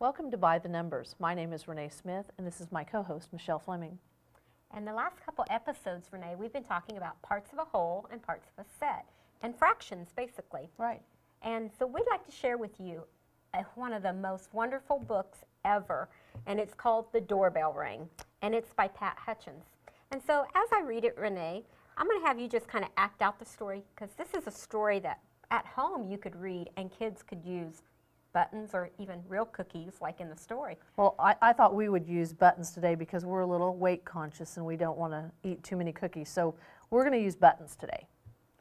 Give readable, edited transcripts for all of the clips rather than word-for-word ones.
Welcome to By the Numbers. My name is Renee Smith, and this is my co-host, Michelle Fleming. And the last couple episodes, Renee, we've been talking about parts of a whole and parts of a set, and fractions, basically. Right. And so we'd like to share with you one of the most wonderful books ever, and it's called The Doorbell Ring, and it's by Pat Hutchins. And so as I read it, Renee, I'm going to have you just kind of act out the story, because this is a story that at home you could read and kids could use buttons or even real cookies like in the story. Well, I thought we would use buttons today because we're a little weight conscious and we don't want to eat too many cookies. So we're going to use buttons today.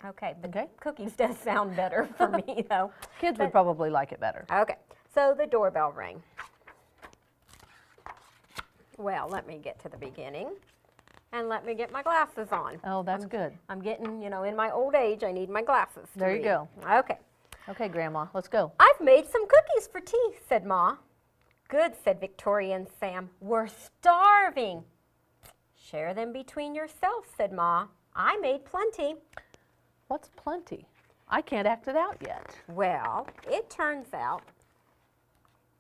Okay, but cookies does sound better for me, though. Kids would probably like it better. Okay, so the doorbell ring. Well, let me get to the beginning. And let me get my glasses on. Oh, that's good. I'm getting, you know, in my old age, I need my glasses. There you go. Okay. Okay, Grandma, let's go. I've made some cookies for tea, said Ma. Good, said Victoria and Sam. We're starving. Share them between yourselves, said Ma. I made plenty. What's plenty? I can't act it out yet. Well, it turns out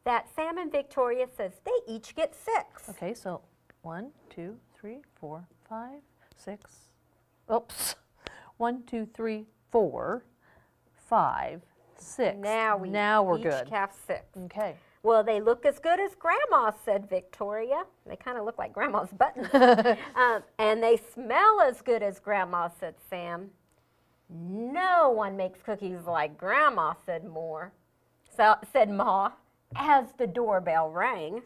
that Sam and Victoria says they each get 6. Okay, so 1, 2, 3, 4, 5, 6. Oops. 1, 2, 3, 4, 5, 6. Now we're each good. have 6. Okay. Well, they look as good as Grandma, said Victoria. They kind of look like Grandma's buttons. And they smell as good as Grandma, said Sam. No one makes cookies like Grandma, said Ma, as the doorbell rang.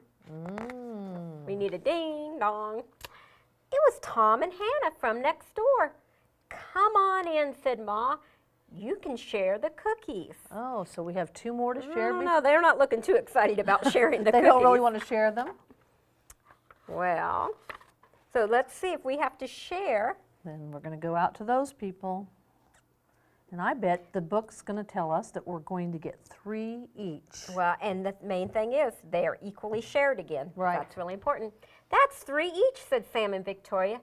We need a ding dong. It was Tom and Hannah from next door. Come on in, said Ma. You can share the cookies. Oh, so we have 2 more to share? No, they're not looking too excited about sharing the They cookies. don't really want to share them? Well, so let's see if we have to share. Then we're going to go out to those people. And I bet the book's going to tell us that we're going to get 3 each. Well, and the main thing is they are equally shared again. Right. That's really important. That's 3 each, said Sam and Victoria.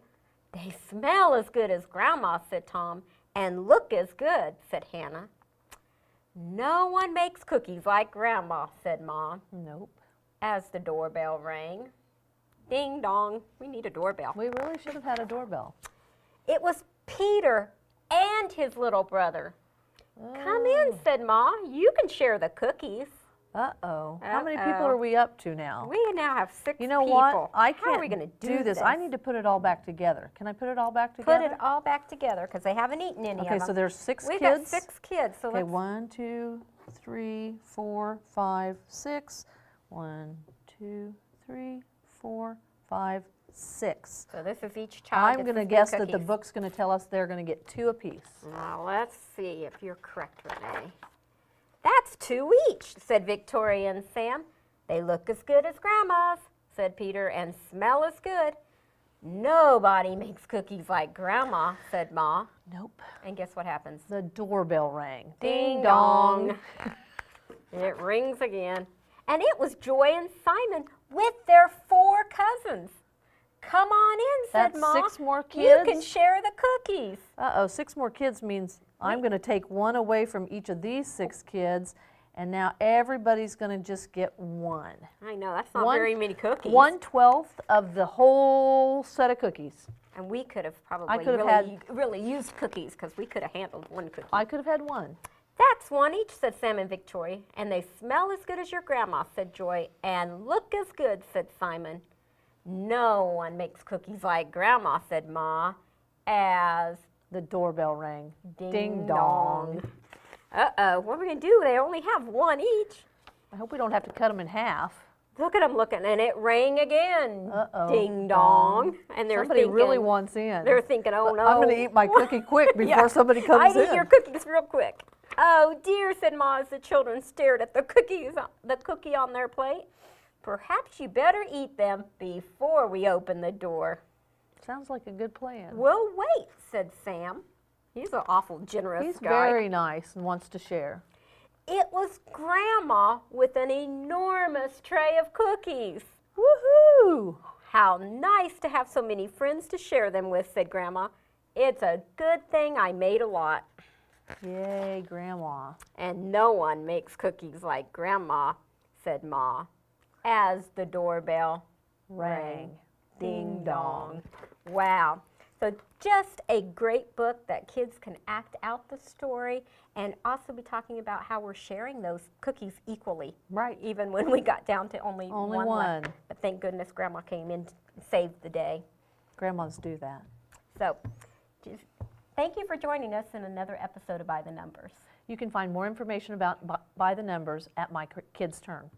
They smell as good as Grandma, said Tom. And look as good, said Hannah. No one makes cookies like Grandma, said Ma. Nope. As the doorbell rang. Ding dong, we need a doorbell. We really should have had a doorbell. It was Peter and his little brother. Come in, said Ma. You can share the cookies. Uh-oh. How many people are we up to now? We now have 6 people. You know what? I How are we can't going to do this. I need to put it all back together. Can I put it all back together? Put it all back together because they haven't eaten any of them. Okay, so there's 6 We've kids? got 6 kids. So okay, let's 1, 2, 3, 4, 5, 6. 1, 2, 3, 4, 5, 6. So this is each child. I'm going to guess that the book's going to tell us they're going to get 2 apiece. Now let's see if you're correct, Renee. That's 2 each, said Victoria and Sam. They look as good as Grandma's, said Peter, and smell as good. Nobody makes cookies like Grandma, said Ma. Nope. And guess what happens? The doorbell rang. Ding dong. It rings again. And it was Joy and Simon with their 4 cousins. Come on in, said Ma. That's 6 more kids? You can share the cookies. Uh-oh, 6 more kids means I'm going to take 1 away from each of these 6 kids, and now everybody's going to just get 1. I know, that's not very many cookies. 1/12 of the whole set of cookies. And we could have probably really used cookies because we could have handled 1 cookie. I could have had 1. That's 1 each, said Sam and Victoria. And they smell as good as your grandma, said Joy. And look as good, said Simon. No one makes cookies like Grandma, said Ma, as the doorbell rang. Ding dong. Uh-oh, what are we going to do? They only have 1 each. I hope we don't have to cut them in half. Look at them looking, and it rang again. Uh-oh. Ding dong. And they're somebody thinking, really wants in. They're thinking, oh no. I'm going to eat my cookie quick before somebody comes in. I eat your cookies real quick. Oh dear, said Ma as the children stared at the cookie on their plate. Perhaps you better eat them before we open the door. Sounds like a good plan. We'll wait, said Sam. He's an awful generous guy. He's very nice and wants to share. It was Grandma with an enormous tray of cookies. Woohoo! How nice to have so many friends to share them with, said Grandma. It's a good thing I made a lot. Yay, Grandma. And no one makes cookies like Grandma, said Ma. as the doorbell Rang. Ding dong. Wow. So just a great book that kids can act out the story and also be talking about how we're sharing those cookies equally. Right. Even when we got down to only one left. one. But thank goodness Grandma came in and saved the day. Grandmas do that. So thank you for joining us in another episode of By the Numbers. You can find more information about By the Numbers at My Kids Turn.